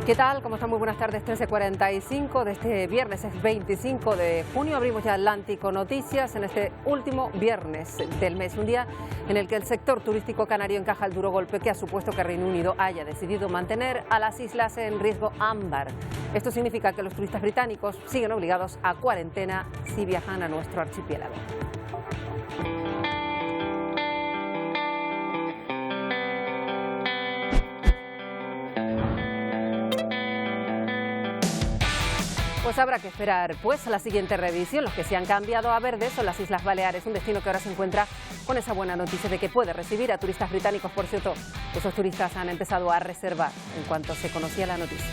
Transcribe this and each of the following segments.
¿Qué tal? ¿Cómo están? Muy buenas tardes, 13:45 de este viernes, es 25 de junio. Abrimos ya Atlántico Noticias en este último viernes del mes, un día en el que el sector turístico canario encaja el duro golpe que ha supuesto que Reino Unido haya decidido mantener a las islas en riesgo ámbar. Esto significa que los turistas británicos siguen obligados a cuarentena si viajan a nuestro archipiélago. Pues habrá que esperar a la siguiente revisión. Los que se han cambiado a verde son las Islas Baleares, un destino que ahora se encuentra con esa buena noticia de que puede recibir a turistas británicos. Por cierto, esos turistas han empezado a reservar en cuanto se conocía la noticia.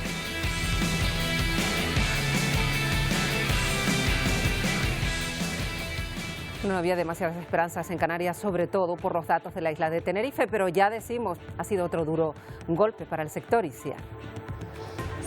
No había demasiadas esperanzas en Canarias, sobre todo por los datos de la isla de Tenerife, pero ya decimos, ha sido otro duro golpe para el sector, Isia.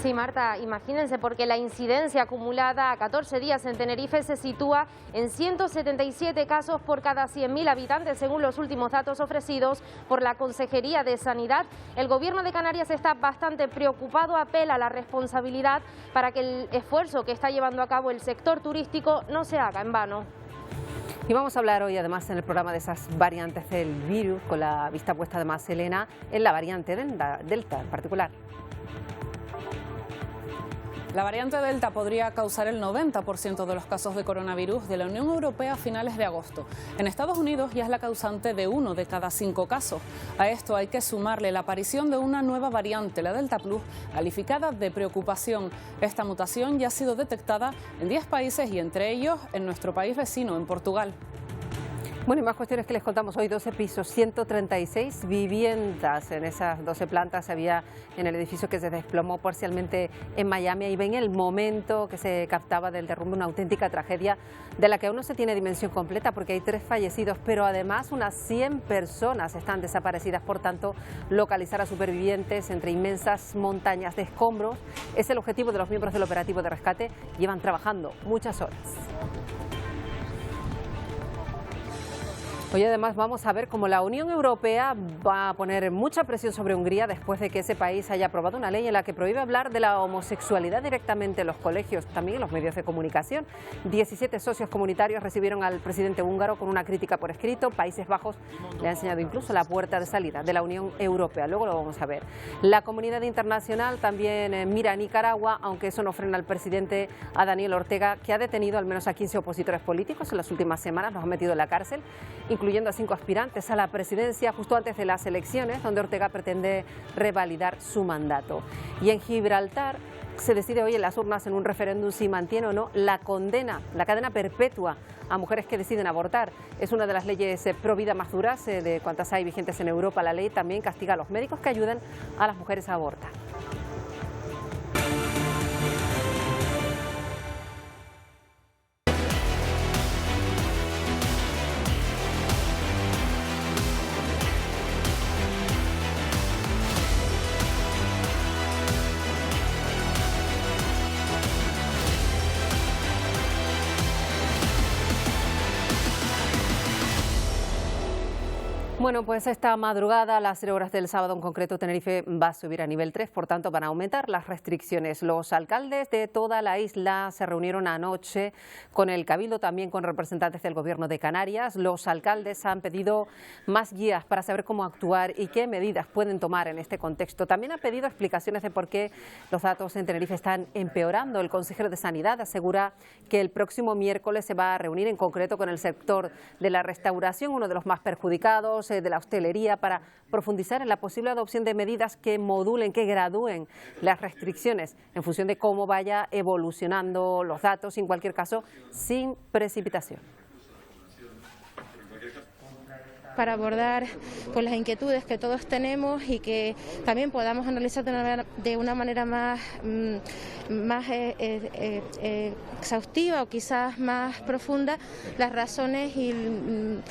Sí, Marta, imagínense, porque la incidencia acumulada a 14 días en Tenerife se sitúa en 177 casos por cada 100.000 habitantes, según los últimos datos ofrecidos por la Consejería de Sanidad. El Gobierno de Canarias está bastante preocupado, apela a la responsabilidad para que el esfuerzo que está llevando a cabo el sector turístico no se haga en vano. Y vamos a hablar hoy además en el programa de esas variantes del virus, con la vista puesta además, Elena, en la variante Delta en particular. La variante Delta podría causar el 90% de los casos de coronavirus de la Unión Europea a finales de agosto. En Estados Unidos ya es la causante de 1 de cada 5 casos. A esto hay que sumarle la aparición de una nueva variante, la Delta Plus, calificada de preocupación. Esta mutación ya ha sido detectada en 10 países y entre ellos en nuestro país vecino, en Portugal. Bueno, y más cuestiones que les contamos hoy. 12 pisos, 136 viviendas en esas 12 plantas había en el edificio que se desplomó parcialmente en Miami. Ahí ven el momento que se captaba del derrumbe, una auténtica tragedia de la que aún no se tiene dimensión completa porque hay 3 fallecidos, pero además unas 100 personas están desaparecidas. Por tanto, localizar a supervivientes entre inmensas montañas de escombros es el objetivo de los miembros del operativo de rescate. Llevan trabajando muchas horas. Hoy además vamos a ver cómo la Unión Europea va a poner mucha presión sobre Hungría después de que ese país haya aprobado una ley en la que prohíbe hablar de la homosexualidad directamente en los colegios, también en los medios de comunicación. 17 socios comunitarios recibieron al presidente húngaro con una crítica por escrito. Países Bajos le ha enseñado incluso la puerta de salida de la Unión Europea. Luego lo vamos a ver. La comunidad internacional también mira a Nicaragua, aunque eso no frena al presidente, a Daniel Ortega, que ha detenido al menos a 15 opositores políticos en las últimas semanas, los ha metido en la cárcel, incluyendo a 5 aspirantes a la presidencia justo antes de las elecciones, donde Ortega pretende revalidar su mandato. Y en Gibraltar se decide hoy en las urnas en un referéndum si mantiene o no la cadena perpetua a mujeres que deciden abortar. Es una de las leyes pro vida más duras de cuantas hay vigentes en Europa. La ley también castiga a los médicos que ayudan a las mujeres a abortar. Bueno, pues esta madrugada, a las 0 horas del sábado en concreto, Tenerife va a subir a nivel 3, por tanto van a aumentar las restricciones. Los alcaldes de toda la isla se reunieron anoche con el Cabildo, también con representantes del Gobierno de Canarias. Los alcaldes han pedido más guías para saber cómo actuar y qué medidas pueden tomar en este contexto. También ha pedido explicaciones de por qué los datos en Tenerife están empeorando. El consejero de Sanidad asegura que el próximo miércoles se va a reunir en concreto con el sector de la restauración, uno de los más perjudicados, de la hostelería, para profundizar en la posible adopción de medidas que modulen, que gradúen las restricciones en función de cómo vaya evolucionando los datos, y en cualquier caso sin precipitación. Para abordar pues las inquietudes que todos tenemos y que también podamos analizar de una manera más exhaustiva o quizás más profunda las razones y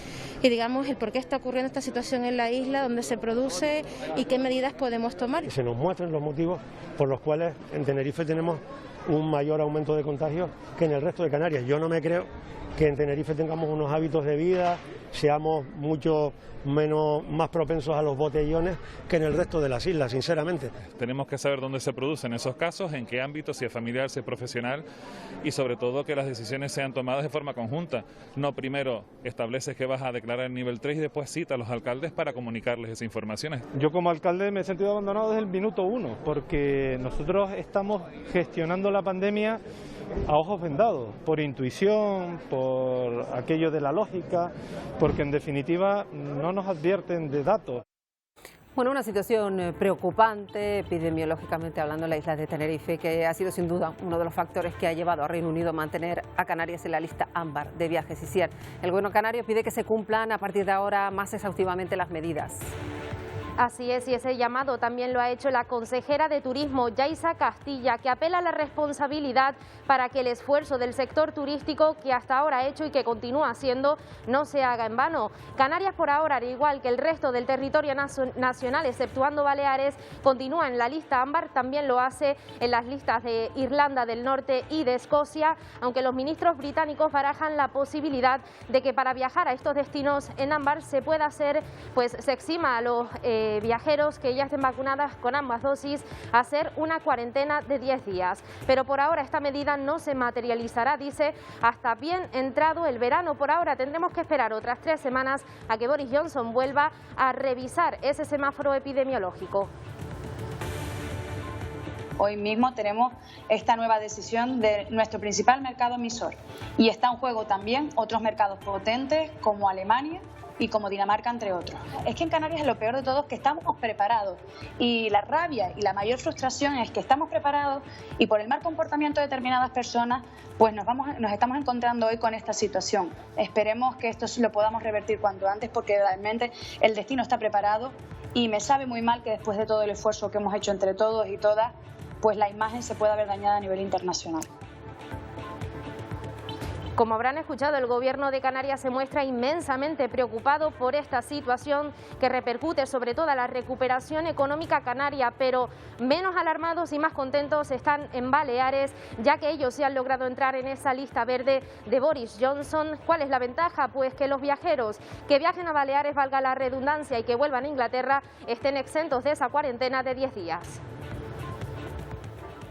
digamos el por qué está ocurriendo esta situación en la isla, dónde se produce y qué medidas podemos tomar. Se nos muestran los motivos por los cuales en Tenerife tenemos un mayor aumento de contagios que en el resto de Canarias. Yo no me creo que en Tenerife tengamos unos hábitos de vida, seamos más propensos a los botellones que en el resto de las islas, sinceramente. Tenemos que saber dónde se producen esos casos, en qué ámbito, si es familiar, si es profesional, y sobre todo que las decisiones sean tomadas de forma conjunta. No primero estableces que vas a declarar el nivel 3 y después cita a los alcaldes para comunicarles esa información. Yo como alcalde me he sentido abandonado desde el minuto 1, porque nosotros estamos gestionando la pandemia a ojos vendados, por intuición, por aquello de la lógica, porque en definitiva no nos advierten de datos. Bueno, una situación preocupante epidemiológicamente hablando en la isla de Tenerife, que ha sido sin duda uno de los factores que ha llevado a Reino Unido a mantener a Canarias en la lista ámbar de viajes. Y el gobierno canario pide que se cumplan a partir de ahora más exhaustivamente las medidas. Así es, y ese llamado también lo ha hecho la consejera de Turismo, Yaisa Castilla, que apela a la responsabilidad para que el esfuerzo del sector turístico que hasta ahora ha hecho y que continúa haciendo no se haga en vano. Canarias por ahora, al igual que el resto del territorio nacional, exceptuando Baleares, continúa en la lista ámbar, también lo hace en las listas de Irlanda del Norte y de Escocia, aunque los ministros británicos barajan la posibilidad de que para viajar a estos destinos en ámbar se pueda hacer, pues se exima a los viajeros que ya estén vacunadas con ambas dosis a hacer una cuarentena de 10 días. Pero por ahora esta medida no se materializará, dice, hasta bien entrado el verano. Por ahora tendremos que esperar otras 3 semanas a que Boris Johnson vuelva a revisar ese semáforo epidemiológico. Hoy mismo tenemos esta nueva decisión de nuestro principal mercado emisor y está en juego también otros mercados potentes como Alemania y como Dinamarca, entre otros. Es que en Canarias lo peor de todo es que estamos preparados y la rabia y la mayor frustración es que estamos preparados y por el mal comportamiento de determinadas personas pues nos estamos encontrando hoy con esta situación. Esperemos que esto lo podamos revertir cuanto antes porque realmente el destino está preparado y me sabe muy mal que después de todo el esfuerzo que hemos hecho entre todos y todas, pues la imagen se pueda ver dañada a nivel internacional. Como habrán escuchado, el Gobierno de Canarias se muestra inmensamente preocupado por esta situación que repercute sobre toda la recuperación económica canaria, pero menos alarmados y más contentos están en Baleares, ya que ellos se han logrado entrar en esa lista verde de Boris Johnson. ¿Cuál es la ventaja? Pues que los viajeros que viajen a Baleares, valga la redundancia, y que vuelvan a Inglaterra, estén exentos de esa cuarentena de 10 días.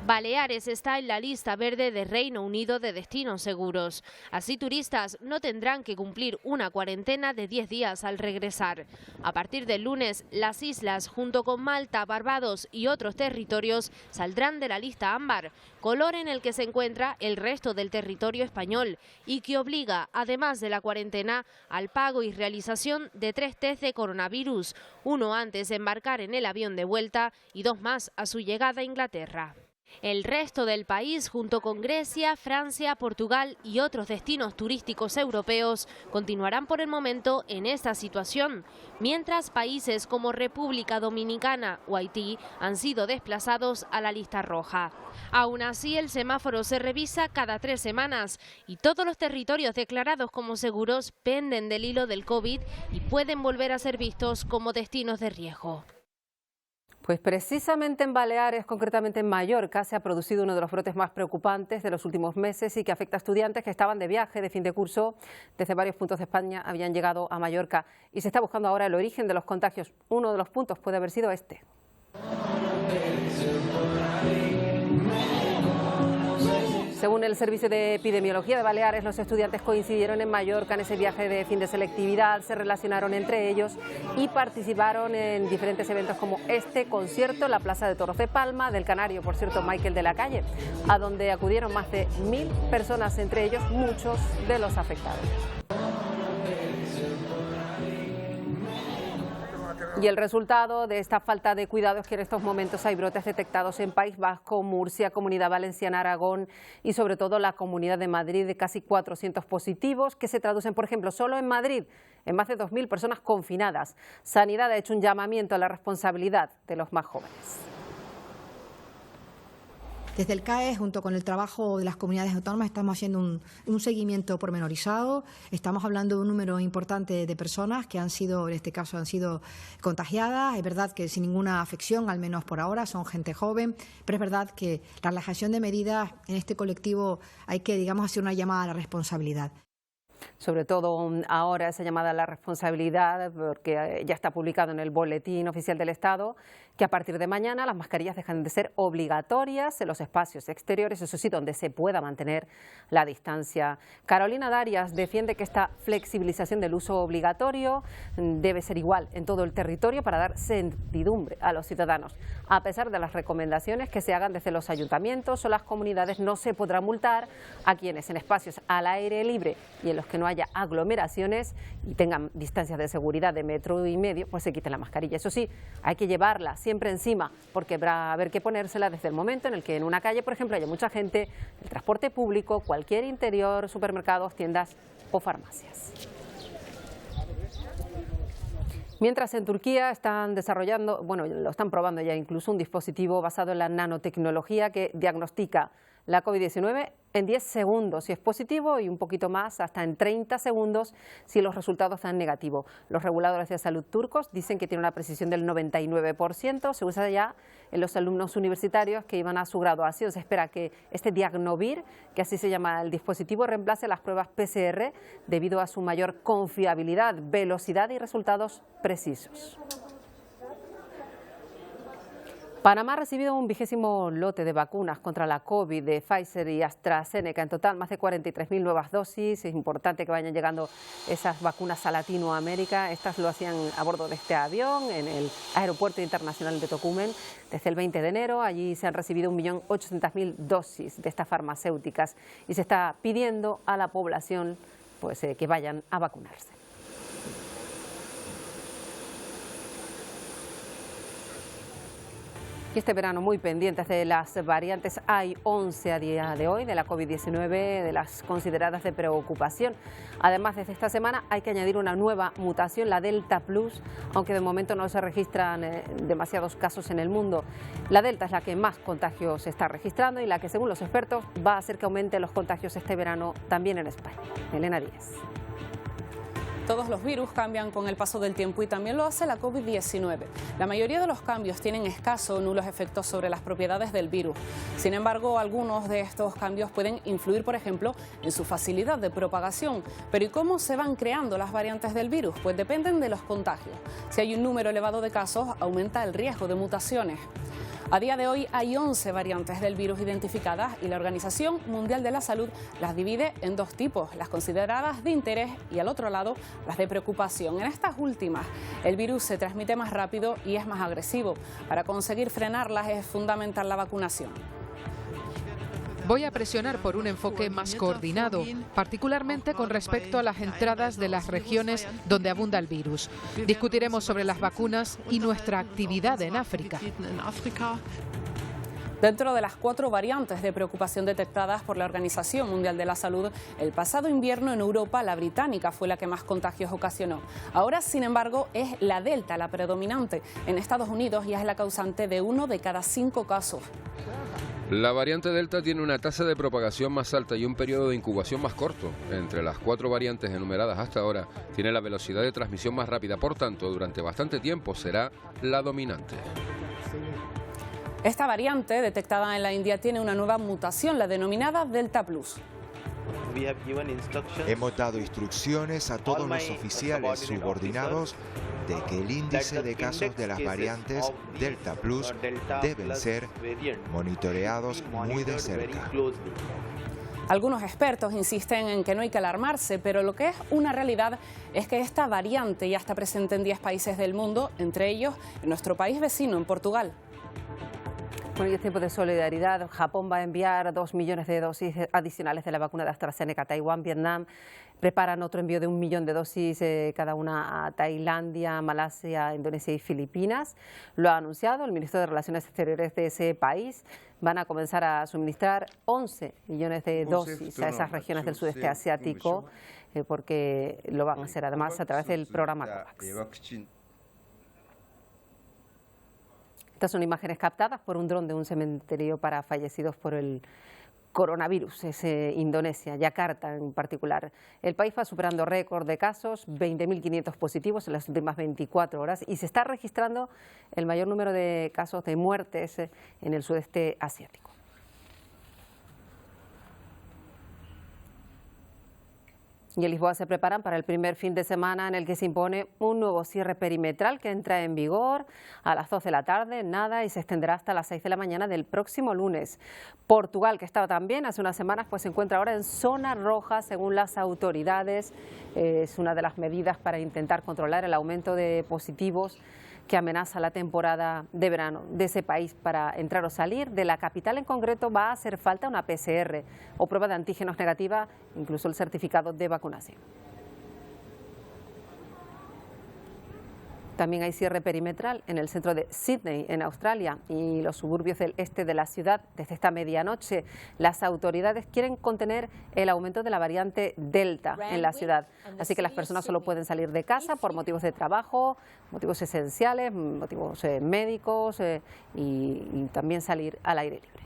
Baleares está en la lista verde de Reino Unido de destinos seguros. Así turistas no tendrán que cumplir una cuarentena de 10 días al regresar. A partir del lunes, las islas, junto con Malta, Barbados y otros territorios, saldrán de la lista ámbar, color en el que se encuentra el resto del territorio español y que obliga, además de la cuarentena, al pago y realización de 3 test de coronavirus, uno antes de embarcar en el avión de vuelta y 2 más a su llegada a Inglaterra. El resto del país, junto con Grecia, Francia, Portugal y otros destinos turísticos europeos, continuarán por el momento en esta situación, mientras países como República Dominicana o Haití han sido desplazados a la lista roja. Aún así, el semáforo se revisa cada 3 semanas y todos los territorios declarados como seguros penden del hilo del COVID y pueden volver a ser vistos como destinos de riesgo. Pues precisamente en Baleares, concretamente en Mallorca, se ha producido uno de los brotes más preocupantes de los últimos meses y que afecta a estudiantes que estaban de viaje de fin de curso desde varios puntos de España, habían llegado a Mallorca y se está buscando ahora el origen de los contagios. Uno de los puntos puede haber sido este. Según el Servicio de Epidemiología de Baleares, los estudiantes coincidieron en Mallorca en ese viaje de fin de selectividad, se relacionaron entre ellos y participaron en diferentes eventos como este concierto en la Plaza de Toros de Palma, del canario, por cierto, Michael de la Calle, a donde acudieron más de 1000 personas, entre ellos muchos de los afectados. Y el resultado de esta falta de cuidado es que en estos momentos hay brotes detectados en País Vasco, Murcia, Comunidad Valenciana, Aragón y sobre todo la Comunidad de Madrid, de casi 400 positivos que se traducen, por ejemplo, solo en Madrid, en más de 2000 personas confinadas. Sanidad ha hecho un llamamiento a la responsabilidad de los más jóvenes. Desde el CAE, junto con el trabajo de las comunidades autónomas, estamos haciendo un seguimiento pormenorizado. Estamos hablando de un número importante de personas que han sido, en este caso, han sido contagiadas. Es verdad que sin ninguna afección, al menos por ahora, son gente joven, pero es verdad que la relajación de medidas en este colectivo hay que, digamos, hacer una llamada a la responsabilidad. Sobre todo ahora esa llamada a la responsabilidad, porque ya está publicado en el Boletín Oficial del Estado que a partir de mañana las mascarillas dejan de ser obligatorias en los espacios exteriores, eso sí, donde se pueda mantener la distancia. Carolina Darias defiende que esta flexibilización del uso obligatorio debe ser igual en todo el territorio para dar certidumbre a los ciudadanos. A pesar de las recomendaciones que se hagan desde los ayuntamientos o las comunidades, no se podrá multar a quienes en espacios al aire libre y en los que no haya aglomeraciones y tengan distancias de seguridad de 1,5 metros, pues se quiten la mascarilla. Eso sí, hay que llevarla siempre encima, porque va a haber que ponérsela desde el momento en el que en una calle, por ejemplo, haya mucha gente, el transporte público, cualquier interior, supermercados, tiendas o farmacias. Mientras en Turquía están desarrollando, bueno, lo están probando ya incluso, un dispositivo basado en la nanotecnología que diagnostica la COVID-19 en 10 segundos si es positivo y un poquito más, hasta en 30 segundos si los resultados dan negativo. Los reguladores de salud turcos dicen que tiene una precisión del 99%, se usa ya en los alumnos universitarios que iban a su graduación. Se espera que este Diagnovir, que así se llama el dispositivo, reemplace las pruebas PCR debido a su mayor confiabilidad, velocidad y resultados precisos. Panamá ha recibido un 20º lote de vacunas contra la COVID de Pfizer y AstraZeneca. En total, más de 43.000 nuevas dosis. Es importante que vayan llegando esas vacunas a Latinoamérica. Estas lo hacían a bordo de este avión en el Aeropuerto Internacional de Tocumen desde el 20 de enero. Allí se han recibido 1.800.000 dosis de estas farmacéuticas y se está pidiendo a la población pues, que vayan a vacunarse. Y este verano muy pendientes de las variantes. Hay 11 a día de hoy de la COVID-19, de las consideradas de preocupación. Además, desde esta semana hay que añadir una nueva mutación, la Delta Plus, aunque de momento no se registran demasiados casos en el mundo. La Delta es la que más contagios está registrando y la que, según los expertos, va a hacer que aumenten los contagios este verano también en España. Elena Díez. Todos los virus cambian con el paso del tiempo y también lo hace la COVID-19. La mayoría de los cambios tienen escasos o nulos efectos sobre las propiedades del virus. Sin embargo, algunos de estos cambios pueden influir, por ejemplo, en su facilidad de propagación. Pero ¿y cómo se van creando las variantes del virus? Pues dependen de los contagios. Si hay un número elevado de casos, aumenta el riesgo de mutaciones. A día de hoy hay 11 variantes del virus identificadas y la Organización Mundial de la Salud las divide en dos tipos, las consideradas de interés y al otro lado las de preocupación. En estas últimas, el virus se transmite más rápido y es más agresivo. Para conseguir frenarlas es fundamental la vacunación. Voy a presionar por un enfoque más coordinado, particularmente con respecto a las entradas de las regiones donde abunda el virus. Discutiremos sobre las vacunas y nuestra actividad en África. Dentro de las 4 variantes de preocupación detectadas por la Organización Mundial de la Salud, el pasado invierno en Europa la británica fue la que más contagios ocasionó. Ahora, sin embargo, es la Delta la predominante en Estados Unidos y es la causante de 1 de cada 5 casos. La variante Delta tiene una tasa de propagación más alta y un periodo de incubación más corto. Entre las 4 variantes enumeradas hasta ahora, tiene la velocidad de transmisión más rápida, por tanto, durante bastante tiempo será la dominante. Esta variante, detectada en la India, tiene una nueva mutación, la denominada Delta Plus. Hemos dado instrucciones a todos los oficiales subordinados de que el índice de casos de las variantes Delta Plus deben ser monitoreados muy de cerca. Algunos expertos insisten en que no hay que alarmarse, pero lo que es una realidad es que esta variante ya está presente en 10 países del mundo, entre ellos en nuestro país vecino, en Portugal. Bueno, y es tiempo de solidaridad. Japón va a enviar 2 millones de dosis adicionales de la vacuna de AstraZeneca a Taiwán. Vietnam preparan otro envío de 1 millón de dosis cada una a Tailandia, Malasia, Indonesia y Filipinas. Lo ha anunciado el ministro de Relaciones Exteriores de ese país. Van a comenzar a suministrar 11 millones de dosis a esas regiones del sudeste asiático porque lo van a hacer además a través del programa COVAX. Estas son imágenes captadas por un dron de un cementerio para fallecidos por el coronavirus, es Indonesia, Yakarta en particular. El país va superando récord de casos, 20.500 positivos en las últimas 24 horas y se está registrando el mayor número de casos de muertes en el sudeste asiático. Y en Lisboa se preparan para el primer fin de semana en el que se impone un nuevo cierre perimetral que entra en vigor a las 12 de la tarde, nada, y se extenderá hasta las 6 de la mañana del próximo lunes. Portugal, que estaba también hace unas semanas, pues se encuentra ahora en zona roja según las autoridades. Es una de las medidas para intentar controlar el aumento de positivos que amenaza la temporada de verano de ese país. Para entrar o salir de la capital en concreto va a hacer falta una PCR o prueba de antígenos negativa, incluso el certificado de vacunación. También hay cierre perimetral en el centro de Sydney, en Australia, y los suburbios del este de la ciudad desde esta medianoche. Las autoridades quieren contener el aumento de la variante Delta en la ciudad. Así que las personas solo pueden salir de casa por motivos de trabajo, motivos esenciales, motivos médicos y también salir al aire libre.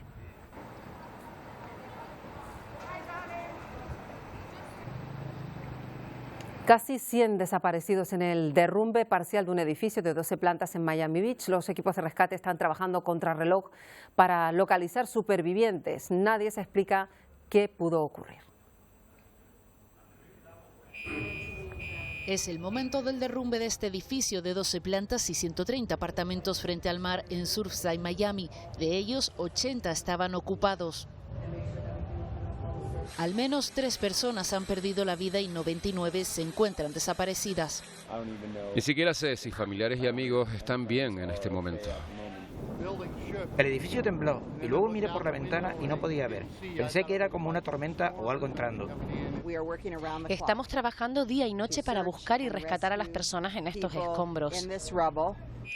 Casi 100 desaparecidos en el derrumbe parcial de un edificio de 12 plantas en Miami Beach. Los equipos de rescate están trabajando contrarreloj para localizar supervivientes. Nadie se explica qué pudo ocurrir. Es el momento del derrumbe de este edificio de 12 plantas y 130 apartamentos frente al mar en Surfside, Miami. De ellos, 80 estaban ocupados. Al menos 3 personas han perdido la vida y 99 se encuentran desaparecidas. Ni siquiera sé si familiares y amigos están bien en este momento. El edificio tembló y luego miré por la ventana y no podía ver. Pensé que era como una tormenta o algo entrando. Estamos trabajando día y noche para buscar y rescatar a las personas en estos escombros.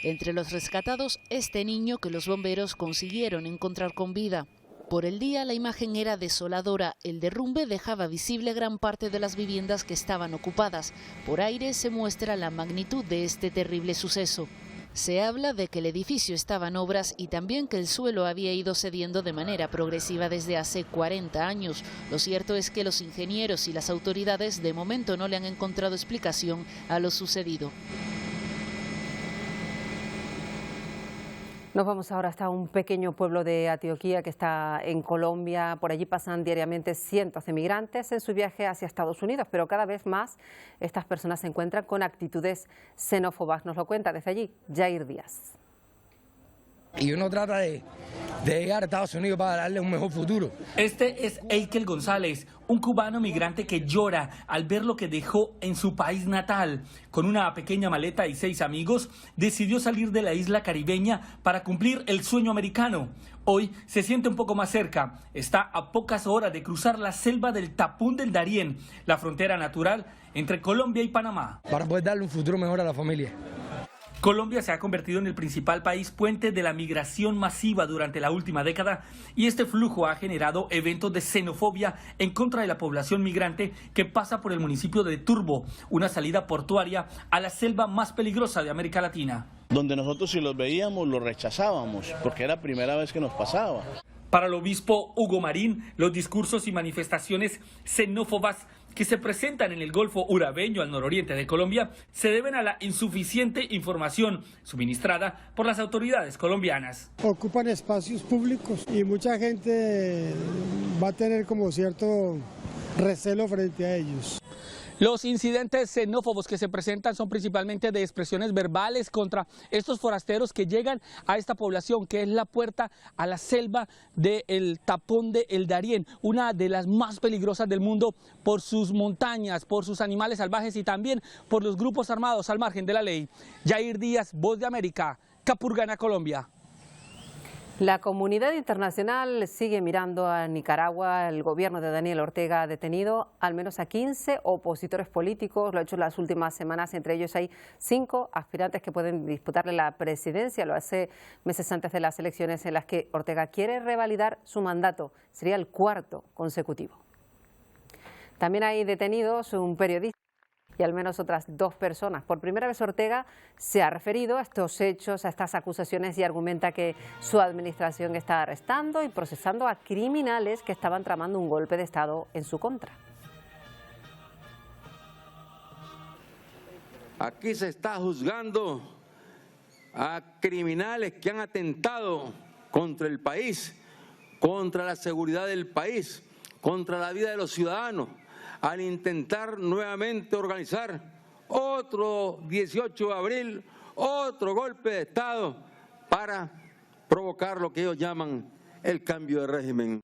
Entre los rescatados, este niño que los bomberos consiguieron encontrar con vida. Por el día la imagen era desoladora. El derrumbe dejaba visible gran parte de las viviendas que estaban ocupadas. Por aire se muestra la magnitud de este terrible suceso. Se habla de que el edificio estaba en obras y también que el suelo había ido cediendo de manera progresiva desde hace 40 años. Lo cierto es que los ingenieros y las autoridades de momento no le han encontrado explicación a lo sucedido. Nos vamos ahora hasta un pequeño pueblo de Antioquia que está en Colombia. Por allí pasan diariamente cientos de migrantes en su viaje hacia Estados Unidos, pero cada vez más estas personas se encuentran con actitudes xenófobas. Nos lo cuenta desde allí Jair Díaz. Y uno trata de llegar a Estados Unidos para darle un mejor futuro. Este es Eikel González, un cubano migrante que llora al ver lo que dejó en su país natal. Con una pequeña maleta y 6 amigos, decidió salir de la isla caribeña para cumplir el sueño americano. Hoy se siente un poco más cerca. Está a pocas horas de cruzar la selva del Tapón del Darién, la frontera natural entre Colombia y Panamá. Para poder darle un futuro mejor a la familia. Colombia se ha convertido en el principal país puente de la migración masiva durante la última década y este flujo ha generado eventos de xenofobia en contra de la población migrante que pasa por el municipio de Turbo, una salida portuaria a la selva más peligrosa de América Latina. Donde nosotros si los veíamos los rechazábamos porque era la primera vez que nos pasaba. Para el obispo Hugo Marín, los discursos y manifestaciones xenófobas que se presentan en el Golfo Urabeño al nororiente de Colombia se deben a la insuficiente información suministrada por las autoridades colombianas. Ocupan espacios públicos y mucha gente va a tener como cierto recelo frente a ellos. Los incidentes xenófobos que se presentan son principalmente de expresiones verbales contra estos forasteros que llegan a esta población, que es la puerta a la selva del Tapón del Darién, una de las más peligrosas del mundo por sus montañas, por sus animales salvajes y también por los grupos armados al margen de la ley. Jair Díaz, Voz de América, Capurganá, Colombia. La comunidad internacional sigue mirando a Nicaragua. El gobierno de Daniel Ortega ha detenido al menos a 15 opositores políticos. Lo ha hecho en las últimas semanas. Entre ellos hay 5 aspirantes que pueden disputarle la presidencia. Lo hace meses antes de las elecciones en las que Ortega quiere revalidar su mandato. Sería el 4º consecutivo. También hay detenidos un periodista y al menos otras 2 personas. Por primera vez Ortega se ha referido a estos hechos, a estas acusaciones y argumenta que su administración está arrestando y procesando a criminales que estaban tramando un golpe de Estado en su contra. Aquí se está juzgando a criminales que han atentado contra el país, contra la seguridad del país, contra la vida de los ciudadanos. al intentar nuevamente organizar otro 18 de abril, otro golpe de Estado para provocar lo que ellos llaman el cambio de régimen.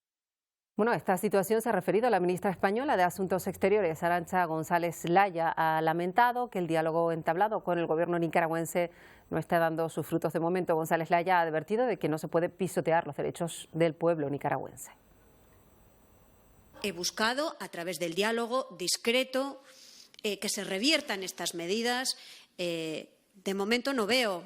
Bueno, esta situación se ha referido a la ministra española de Asuntos Exteriores, Arantxa González Laya. Ha lamentado que el diálogo entablado con el gobierno nicaragüense no está dando sus frutos de momento. González Laya ha advertido de que no se puede pisotear los derechos del pueblo nicaragüense. He buscado, a través del diálogo discreto, que se reviertan estas medidas. De momento no veo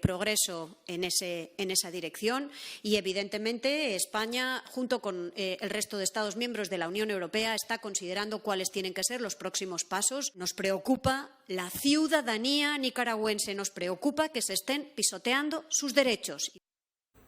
progreso en esa dirección y, evidentemente, España, junto con el resto de Estados miembros de la Unión Europea, está considerando cuáles tienen que ser los próximos pasos. Nos preocupa la ciudadanía nicaragüense, nos preocupa que se estén pisoteando sus derechos.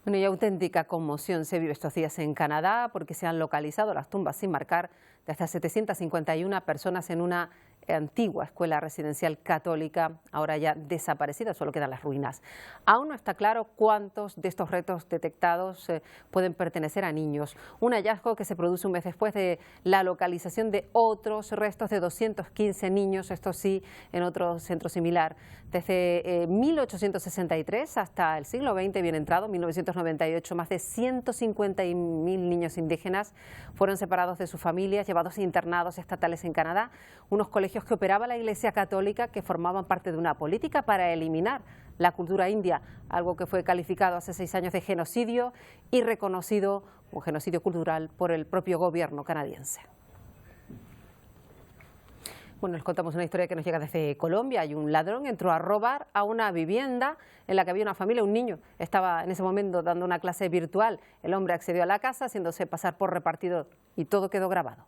Bueno, y auténtica conmoción se vive estos días en Canadá porque se han localizado las tumbas sin marcar de hasta 751 personas en una antigua escuela residencial católica, ahora ya desaparecida, solo quedan las ruinas. Aún no está claro cuántos de estos restos detectados pueden pertenecer a niños. Un hallazgo que se produce un mes después de la localización de otros restos de 215 niños, esto sí, en otro centro similar. Desde 1863 hasta el siglo XX, bien entrado, 1998, más de 150.000 niños indígenas fueron separados de sus familias, llevados a internados estatales en Canadá, unos colegios que operaba la Iglesia Católica que formaban parte de una política para eliminar la cultura india, algo que fue calificado hace 6 años de genocidio y reconocido como genocidio cultural por el propio gobierno canadiense. Bueno, les contamos una historia que nos llega desde Colombia. Hay un ladrón entró a robar a una vivienda en la que había una familia, un niño. Estaba en ese momento dando una clase virtual. El hombre accedió a la casa haciéndose pasar por repartidor y todo quedó grabado.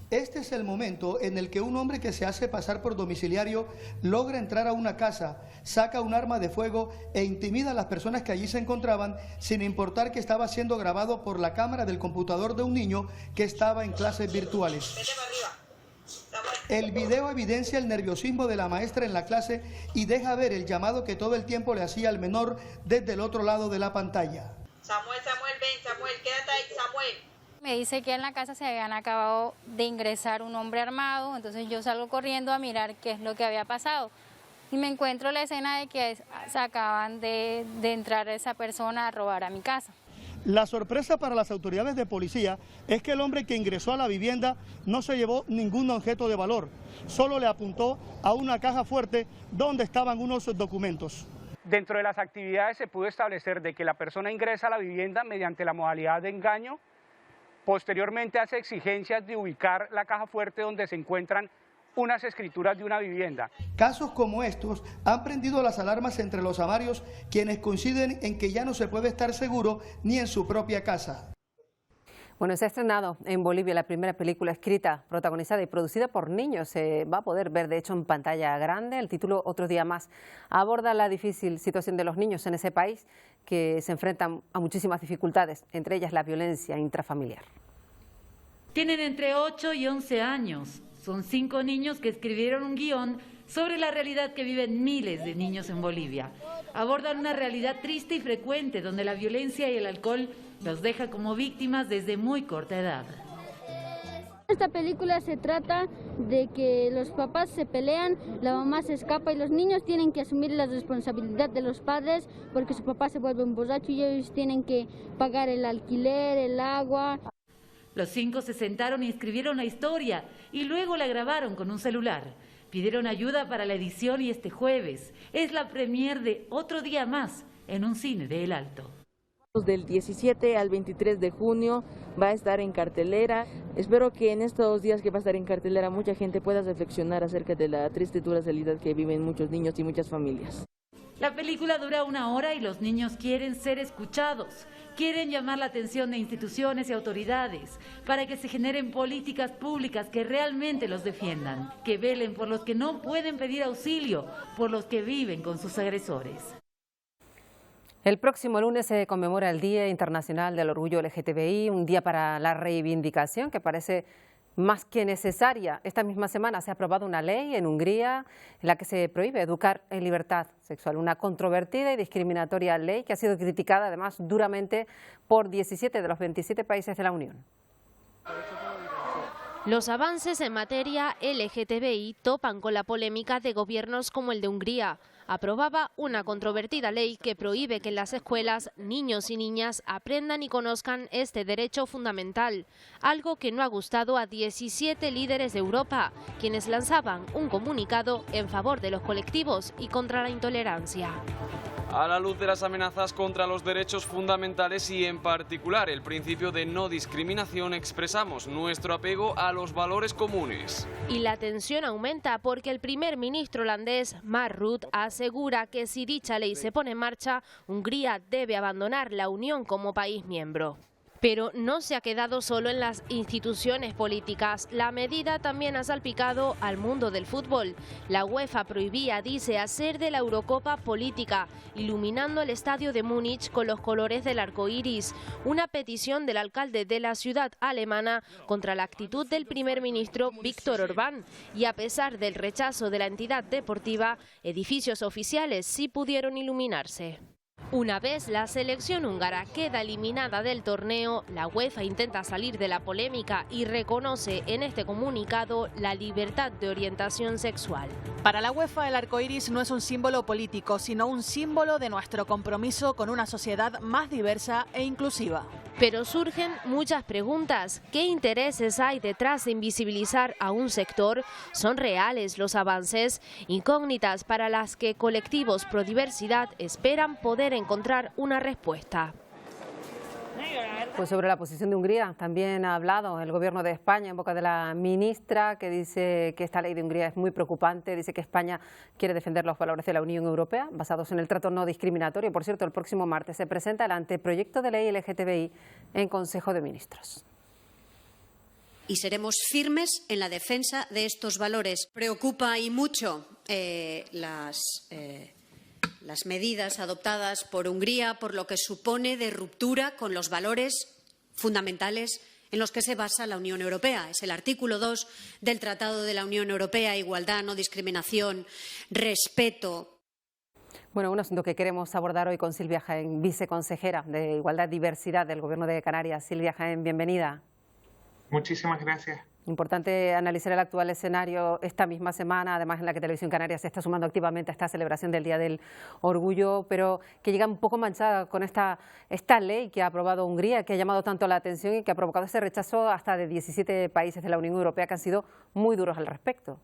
Este es el momento en el que un hombre que se hace pasar por domiciliario logra entrar a una casa, saca un arma de fuego e intimida a las personas que allí se encontraban, sin importar que estaba siendo grabado por la cámara del computador de un niño que estaba en clases virtuales. El video evidencia el nerviosismo de la maestra en la clase y deja ver el llamado que todo el tiempo le hacía al menor desde el otro lado de la pantalla. Samuel, ven, Samuel, quédate ahí, Samuel. Me dice que en la casa se habían acabado de ingresar un hombre armado, entonces yo salgo corriendo a mirar qué es lo que había pasado. Y me encuentro la escena de que se acaban de entrar esa persona a robar a mi casa. La sorpresa para las autoridades de policía es que el hombre que ingresó a la vivienda no se llevó ningún objeto de valor, solo le apuntó a una caja fuerte donde estaban unos documentos. Dentro de las actividades se pudo establecer de que la persona ingresa a la vivienda mediante la modalidad de engaño. Posteriormente hace exigencias de ubicar la caja fuerte donde se encuentran unas escrituras de una vivienda. Casos como estos han prendido las alarmas entre los amarios, quienes coinciden en que ya no se puede estar seguro ni en su propia casa. Bueno, se ha estrenado en Bolivia la primera película escrita, protagonizada y producida por niños. Se va a poder ver, de hecho, en pantalla grande. El título, Otro día más, aborda la difícil situación de los niños en ese país que se enfrentan a muchísimas dificultades, entre ellas la violencia intrafamiliar. Tienen entre 8 y 11 años. Son 5 niños que escribieron un guión sobre la realidad que viven miles de niños en Bolivia. Abordan una realidad triste y frecuente donde la violencia y el alcohol los deja como víctimas desde muy corta edad. Esta película se trata de que los papás se pelean, la mamá se escapa y los niños tienen que asumir la responsabilidad de los padres porque su papá se vuelve un borracho y ellos tienen que pagar el alquiler, el agua. Los 5 se sentaron y escribieron la historia y luego la grabaron con un celular. Pidieron ayuda para la edición y este jueves es la premier de Otro día más en un cine de El Alto. Del 17 al 23 de junio va a estar en cartelera. Espero que en estos días que va a estar en cartelera mucha gente pueda reflexionar acerca de la triste y dura realidad que viven muchos niños y muchas familias. La película dura 1 hora y los niños quieren ser escuchados. Quieren llamar la atención de instituciones y autoridades para que se generen políticas públicas que realmente los defiendan, que velen por los que no pueden pedir auxilio, por los que viven con sus agresores. El próximo lunes se conmemora el Día Internacional del Orgullo LGTBI, un día para la reivindicación que parece más que necesaria. Esta misma semana se ha aprobado una ley en Hungría en la que se prohíbe educar en libertad sexual, una controvertida y discriminatoria ley que ha sido criticada además duramente por 17 de los 27 países de la Unión. Los avances en materia LGTBI topan con la polémica de gobiernos como el de Hungría. Aprobaba una controvertida ley que prohíbe que en las escuelas niños y niñas aprendan y conozcan este derecho fundamental, algo que no ha gustado a 17 líderes de Europa, quienes lanzaban un comunicado en favor de los colectivos y contra la intolerancia. A la luz de las amenazas contra los derechos fundamentales y en particular el principio de no discriminación, expresamos nuestro apego a los valores comunes. Y la tensión aumenta porque el primer ministro holandés, Mark Rutte, asegura que si dicha ley se pone en marcha, Hungría debe abandonar la Unión como país miembro. Pero no se ha quedado solo en las instituciones políticas. La medida también ha salpicado al mundo del fútbol. La UEFA prohibía, dice, hacer de la Eurocopa política, iluminando el estadio de Múnich con los colores del arco iris. Una petición del alcalde de la ciudad alemana contra la actitud del primer ministro Víctor Orbán. Y a pesar del rechazo de la entidad deportiva, edificios oficiales sí pudieron iluminarse. Una vez la selección húngara queda eliminada del torneo, la UEFA intenta salir de la polémica y reconoce en este comunicado la libertad de orientación sexual. Para la UEFA, el arco iris no es un símbolo político, sino un símbolo de nuestro compromiso con una sociedad más diversa e inclusiva. Pero surgen muchas preguntas. ¿Qué intereses hay detrás de invisibilizar a un sector? ¿Son reales los avances? Incógnitas para las que colectivos pro diversidad esperan poder encontrar una respuesta. Pues sobre la posición de Hungría también ha hablado el gobierno de España en boca de la ministra, que dice que esta ley de Hungría es muy preocupante. Dice que España quiere defender los valores de la Unión Europea basados en el trato no discriminatorio. Por cierto, el próximo martes se presenta el anteproyecto de ley LGTBI en Consejo de Ministros. Y seremos firmes en la defensa de estos valores. Preocupa y mucho las medidas adoptadas por Hungría por lo que supone de ruptura con los valores fundamentales en los que se basa la Unión Europea. Es el artículo 2 del Tratado de la Unión Europea: igualdad, no discriminación, respeto. Bueno, un asunto que queremos abordar hoy con Silvia Jaén, viceconsejera de Igualdad y Diversidad del Gobierno de Canarias. Silvia Jaén, bienvenida. Muchísimas gracias. Importante analizar el actual escenario esta misma semana, además en la que Televisión Canaria se está sumando activamente a esta celebración del Día del Orgullo, pero que llega un poco manchada con esta ley que ha aprobado Hungría, que ha llamado tanto la atención y que ha provocado ese rechazo hasta de 17 países de la Unión Europea que han sido muy duros al respecto.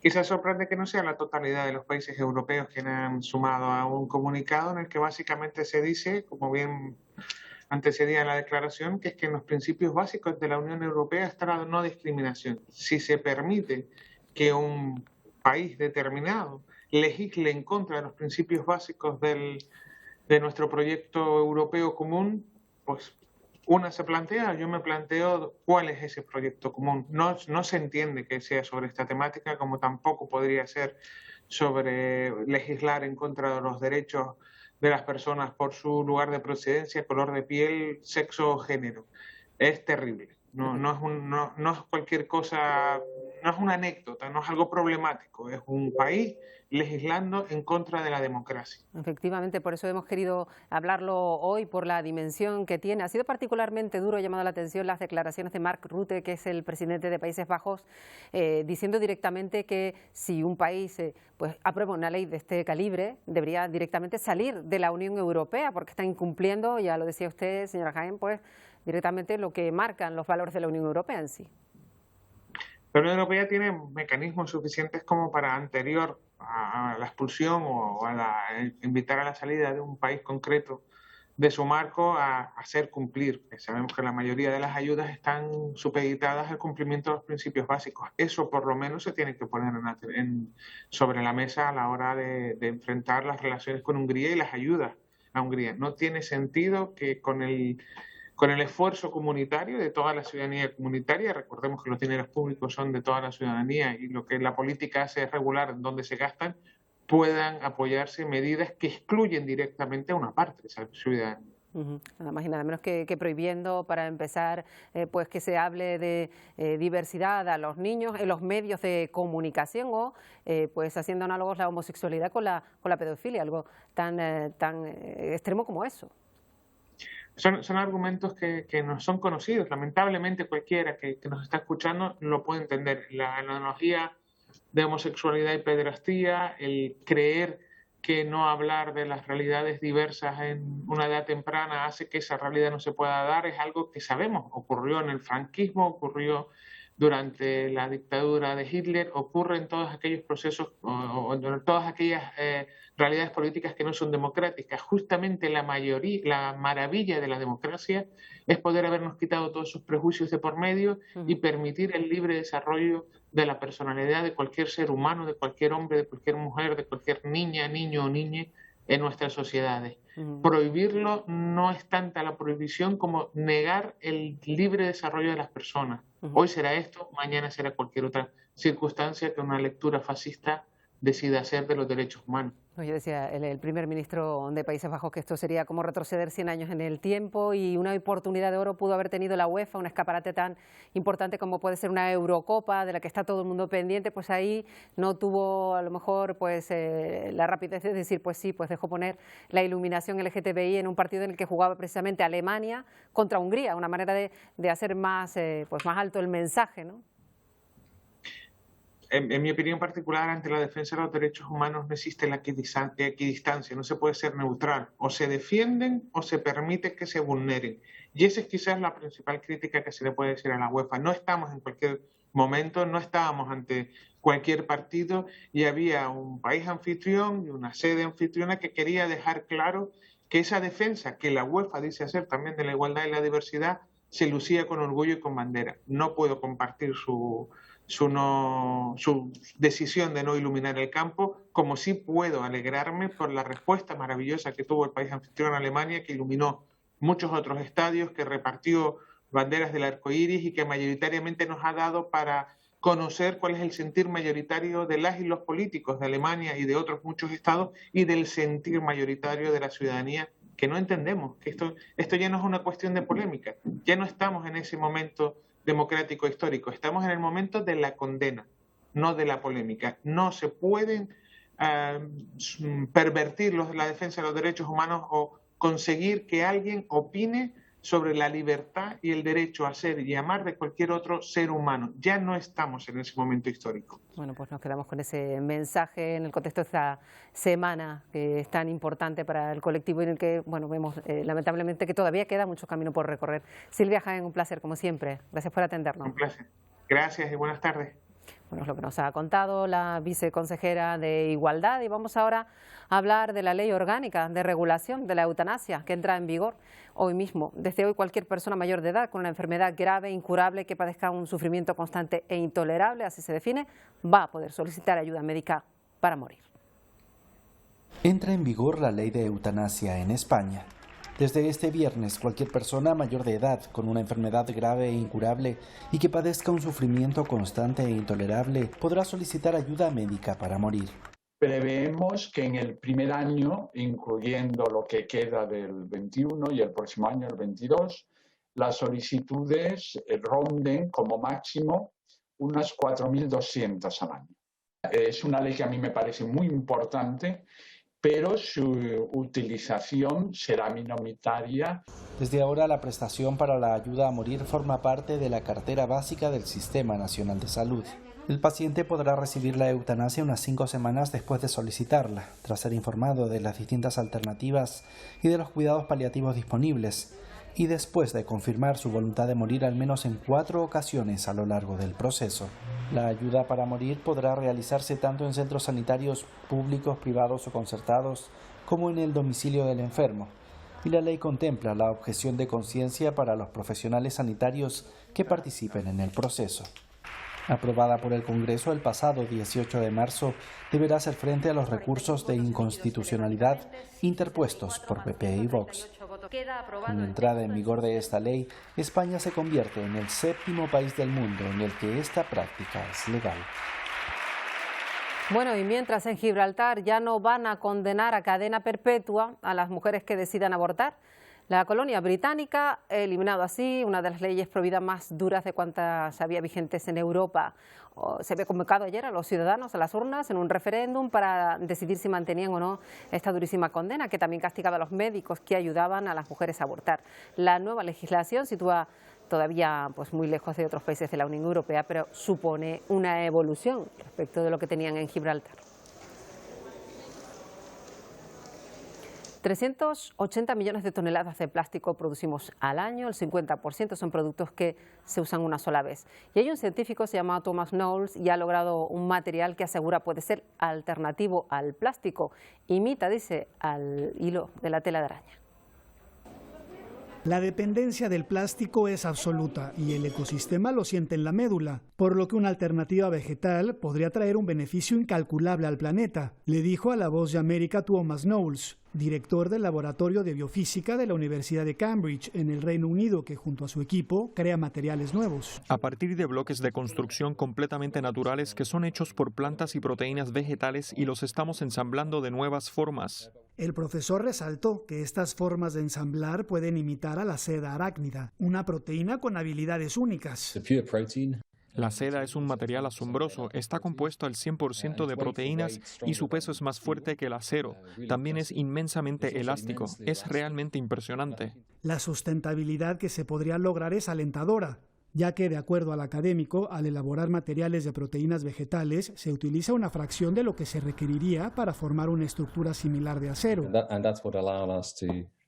Quizás sorprende que no sea la totalidad de los países europeos quienes han sumado a un comunicado en el que básicamente se dice, como bien antecedía la declaración, que es que en los principios básicos de la Unión Europea está la no discriminación. Si se permite que un país determinado legisle en contra de los principios básicos de nuestro proyecto europeo común, pues una se plantea, yo me planteo cuál es ese proyecto común. No se entiende que sea sobre esta temática, como tampoco podría ser sobre legislar en contra de los derechos de las personas por su lugar de procedencia, color de piel, sexo o género. Es terrible. No es cualquier cosa, no es una anécdota, no es algo problemático. Es un país legislando en contra de la democracia. Efectivamente, por eso hemos querido hablarlo hoy, por la dimensión que tiene. Ha sido particularmente duro, llamado la atención, las declaraciones de Mark Rutte, que es el presidente de Países Bajos, diciendo directamente que si un país pues aprueba una ley de este calibre, debería directamente salir de la Unión Europea, porque está incumpliendo, ya lo decía usted, señora Jaén, pues directamente lo que marcan los valores de la Unión Europea en sí. La Unión Europea tiene mecanismos suficientes como para, anterior a la expulsión o invitar a la salida de un país concreto de su marco, a hacer cumplir. Sabemos que la mayoría de las ayudas están supeditadas al cumplimiento de los principios básicos. Eso por lo menos se tiene que poner sobre la mesa a la hora de enfrentar las relaciones con Hungría y las ayudas a Hungría. No tiene sentido que con el esfuerzo comunitario de toda la ciudadanía comunitaria, recordemos que los dineros públicos son de toda la ciudadanía y lo que la política hace es regular dónde se gastan, puedan apoyarse medidas que excluyen directamente a una parte de esa ciudadanía. Nada más y nada menos que prohibiendo, para empezar, pues que se hable de diversidad a los niños en los medios de comunicación, o pues haciendo análogos la homosexualidad con la pedofilia, algo tan extremo como eso. Son argumentos que no son conocidos. Lamentablemente cualquiera que nos está escuchando lo puede entender. La analogía de homosexualidad y pederastía, el creer que no hablar de las realidades diversas en una edad temprana hace que esa realidad no se pueda dar, es algo que sabemos. Ocurrió en el franquismo, ocurrió durante la dictadura de Hitler, ocurre en todos aquellos procesos o en todas aquellas realidades políticas que no son democráticas. Justamente la maravilla de la democracia es poder habernos quitado todos esos prejuicios de por medio y permitir el libre desarrollo de la personalidad de cualquier ser humano, de cualquier hombre, de cualquier mujer, de cualquier niña, niño o niña en nuestras sociedades. Prohibirlo no es tanta la prohibición como negar el libre desarrollo de las personas. Hoy será esto, mañana será cualquier otra circunstancia que una lectura fascista decida hacer de los derechos humanos. Yo decía el primer ministro de Países Bajos que esto sería como retroceder 100 años en el tiempo, y una oportunidad de oro pudo haber tenido la UEFA, un escaparate tan importante como puede ser una Eurocopa de la que está todo el mundo pendiente. Pues ahí no tuvo a lo mejor pues la rapidez de decir pues sí, pues dejó poner la iluminación LGTBI en un partido en el que jugaba precisamente Alemania contra Hungría, una manera de hacer más, pues más alto el mensaje, ¿no? En mi opinión particular, ante la defensa de los derechos humanos no existe la equidistancia, no se puede ser neutral. O se defienden o se permite que se vulneren. Y esa es quizás la principal crítica que se le puede decir a la UEFA. No estamos en cualquier momento, no estábamos ante cualquier partido, y había un país anfitrión y una sede anfitriona que quería dejar claro que esa defensa que la UEFA dice hacer también de la igualdad y la diversidad se lucía con orgullo y con bandera. No puedo compartir su decisión de no iluminar el campo, como sí puedo alegrarme por la respuesta maravillosa que tuvo el país anfitrión Alemania, que iluminó muchos otros estadios, que repartió banderas del arco iris y que mayoritariamente nos ha dado para conocer cuál es el sentir mayoritario de las y los políticos de Alemania y de otros muchos estados, y del sentir mayoritario de la ciudadanía, que no entendemos, que esto ya no es una cuestión de polémica, ya no estamos en ese momento democrático histórico, estamos en el momento de la condena, no de la polémica. No se pueden pervertir la defensa de los derechos humanos o conseguir que alguien opine sobre la libertad y el derecho a ser y amar de cualquier otro ser humano. Ya no estamos en ese momento histórico. Bueno, pues nos quedamos con ese mensaje en el contexto de esta semana que es tan importante para el colectivo, y en el que, bueno, vemos lamentablemente que todavía queda mucho camino por recorrer. Silvia Jaén, un placer como siempre. Gracias por atendernos. Un placer. Gracias y buenas tardes. Bueno, es lo que nos ha contado la viceconsejera de Igualdad, y vamos ahora a hablar de la ley orgánica de regulación de la eutanasia que entra en vigor hoy mismo. Desde hoy, cualquier persona mayor de edad con una enfermedad grave, incurable, que padezca un sufrimiento constante e intolerable, así se define, va a poder solicitar ayuda médica para morir. Entra en vigor la ley de eutanasia en España. Desde este viernes, cualquier persona mayor de edad con una enfermedad grave e incurable y que padezca un sufrimiento constante e intolerable podrá solicitar ayuda médica para morir. Preveemos que en el primer año, incluyendo lo que queda del 21 y el próximo año, el 22, las solicitudes ronden como máximo unas 4.200 al año. Es una ley que a mí me parece muy importante, pero su utilización será minoritaria. Desde ahora, la prestación para la ayuda a morir forma parte de la cartera básica del Sistema Nacional de Salud. El paciente podrá recibir la eutanasia unas 5 semanas después de solicitarla, tras ser informado de las distintas alternativas y de los cuidados paliativos disponibles, y después de confirmar su voluntad de morir al menos en 4 ocasiones a lo largo del proceso. La ayuda para morir podrá realizarse tanto en centros sanitarios públicos, privados o concertados, como en el domicilio del enfermo. Y la ley contempla la objeción de conciencia para los profesionales sanitarios que participen en el proceso. Aprobada por el Congreso el pasado 18 de marzo, deberá hacer frente a los recursos de inconstitucionalidad interpuestos por PP y Vox. Con la entrada en vigor de esta ley, España se convierte en el 7º país del mundo en el que esta práctica es legal. Bueno, y mientras en Gibraltar ya no van a condenar a cadena perpetua a las mujeres que decidan abortar, La colonia británica ha eliminado así una de las leyes prohibidas más duras de cuantas había vigentes en Europa. Se había convocado ayer a los ciudadanos a las urnas en un referéndum para decidir si mantenían o no esta durísima condena, que también castigaba a los médicos que ayudaban a las mujeres a abortar. La nueva legislación sitúa todavía muy lejos de otros países de la Unión Europea, pero supone una evolución respecto de lo que tenían en Gibraltar. 380 millones de toneladas de plástico producimos al año, el 50% son productos que se usan una sola vez. Y hay un científico, se llama Thomas Knowles, y ha logrado un material que asegura puede ser alternativo al plástico. Imita, dice, al hilo de la tela de araña. La dependencia del plástico es absoluta y el ecosistema lo siente en la médula, por lo que una alternativa vegetal podría traer un beneficio incalculable al planeta, le dijo a La Voz de América Thomas Knowles, director del Laboratorio de Biofísica de la Universidad de Cambridge, en el Reino Unido, que junto a su equipo crea materiales nuevos. A partir de bloques de construcción completamente naturales que son hechos por plantas y proteínas vegetales y los estamos ensamblando de nuevas formas. El profesor resaltó que estas formas de ensamblar pueden imitar a la seda arácnida, una proteína con habilidades únicas. La seda es un material asombroso, está compuesto al 100% de proteínas y su peso es más fuerte que el acero. También es inmensamente elástico, es realmente impresionante. La sustentabilidad que se podría lograr es alentadora, ya que, de acuerdo al académico, al elaborar materiales de proteínas vegetales, se utiliza una fracción de lo que se requeriría para formar una estructura similar de acero.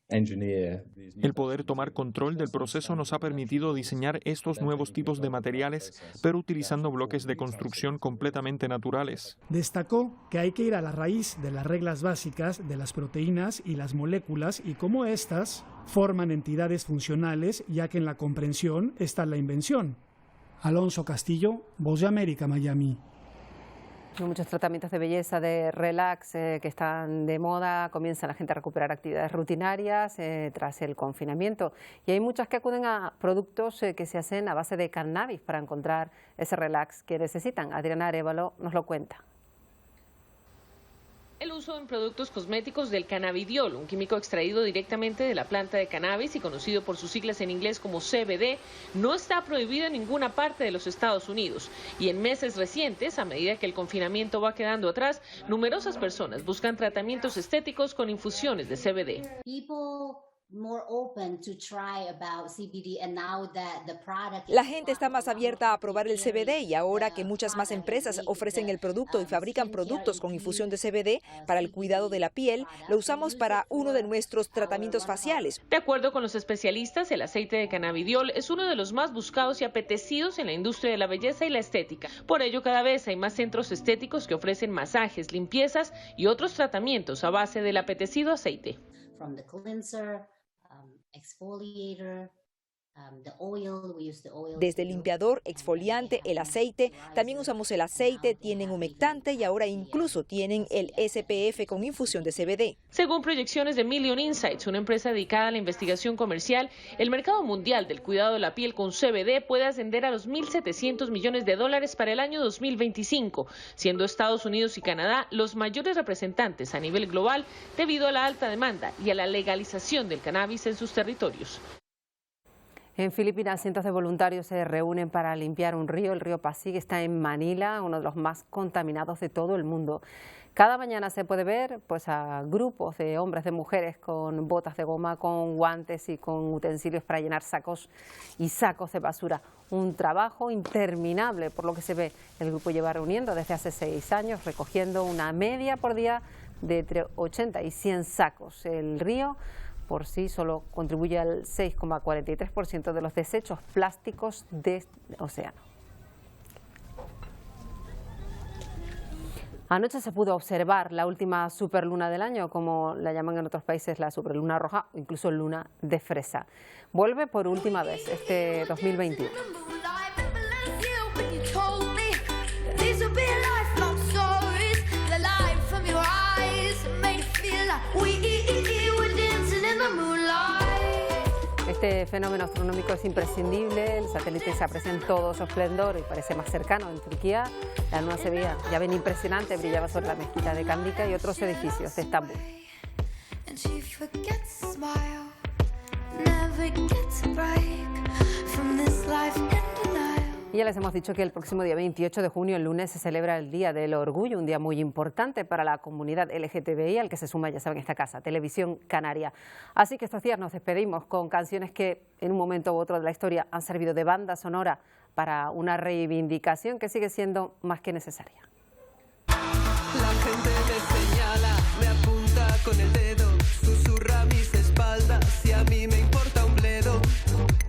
El poder tomar control del proceso nos ha permitido diseñar estos nuevos tipos de materiales, pero utilizando bloques de construcción completamente naturales. Destacó que hay que ir a la raíz de las reglas básicas de las proteínas y las moléculas y cómo éstas forman entidades funcionales, ya que en la comprensión está la invención. Alonso Castillo, Voz de América, Miami. Hay muchos tratamientos de belleza, de relax que están de moda, comienza la gente a recuperar actividades rutinarias tras el confinamiento y hay muchas que acuden a productos que se hacen a base de cannabis para encontrar ese relax que necesitan. Adriana Arévalo nos lo cuenta. El uso en productos cosméticos del cannabidiol, un químico extraído directamente de la planta de cannabis y conocido por sus siglas en inglés como CBD, no está prohibido en ninguna parte de los Estados Unidos. Y en meses recientes, a medida que el confinamiento va quedando atrás, numerosas personas buscan tratamientos estéticos con infusiones de CBD. La gente está más abierta a probar el CBD y ahora que muchas más empresas ofrecen el producto y fabrican productos con infusión de CBD para el cuidado de la piel, lo usamos para uno de nuestros tratamientos faciales. De acuerdo con los especialistas, el aceite de cannabidiol es uno de los más buscados y apetecidos en la industria de la belleza y la estética. Por ello, cada vez hay más centros estéticos que ofrecen masajes, limpiezas y otros tratamientos a base del apetecido aceite. Desde el limpiador, exfoliante, el aceite, también usamos el aceite, tienen humectante y ahora incluso tienen el SPF con infusión de CBD. Según proyecciones de Million Insights, una empresa dedicada a la investigación comercial, el mercado mundial del cuidado de la piel con CBD puede ascender a los $1.700 millones para el año 2025, siendo Estados Unidos y Canadá los mayores representantes a nivel global debido a la alta demanda y a la legalización del cannabis en sus territorios. En Filipinas, cientos de voluntarios se reúnen para limpiar un río. El río Pasig está en Manila, uno de los más contaminados de todo el mundo. Cada mañana se puede ver a grupos de hombres, de mujeres con botas de goma, con guantes y con utensilios para llenar sacos y sacos de basura. Un trabajo interminable, por lo que se ve. El grupo lleva reuniendo desde hace 6 años, recogiendo una media por día de entre 80 y 100 sacos. El río por sí solo contribuye al 6,43% de los desechos plásticos del océano. Anoche se pudo observar la última superluna del año, como la llaman en otros países, la superluna roja o incluso luna de fresa. Vuelve por última vez este 2021. Este fenómeno astronómico es imprescindible, el satélite se aprecia en todo su esplendor y parece más cercano. En Turquía la luna se veía ya bien impresionante, brillaba sobre la mezquita de Candika y otros edificios de Estambul. Y ya les hemos dicho que el próximo día 28 de junio, el lunes, se celebra el Día del Orgullo, un día muy importante para la comunidad LGTBI, al que se suma, ya saben, esta casa, Televisión Canaria. Así que estos días nos despedimos con canciones que en un momento u otro de la historia han servido de banda sonora para una reivindicación que sigue siendo más que necesaria. La gente me señala, me apunta con el dedo, susurra a mis espaldas y a mí me importa un bledo.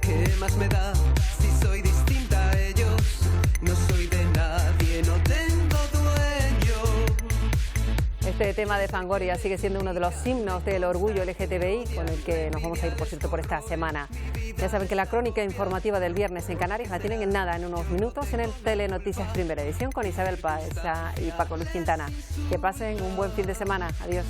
¿Qué más me da si soy distinta a ellos? No soy de nadie, no tengo dueño. Este tema de Fangoria sigue siendo uno de los himnos del orgullo LGTBI, con el que nos vamos a ir, por cierto, por esta semana. Ya saben que la crónica informativa del viernes en Canarias la tienen en nada, en unos minutos, en el Telenoticias Primera Edición con Isabel Paesa y Paco Luis Quintana. Que pasen un buen fin de semana. Adiós.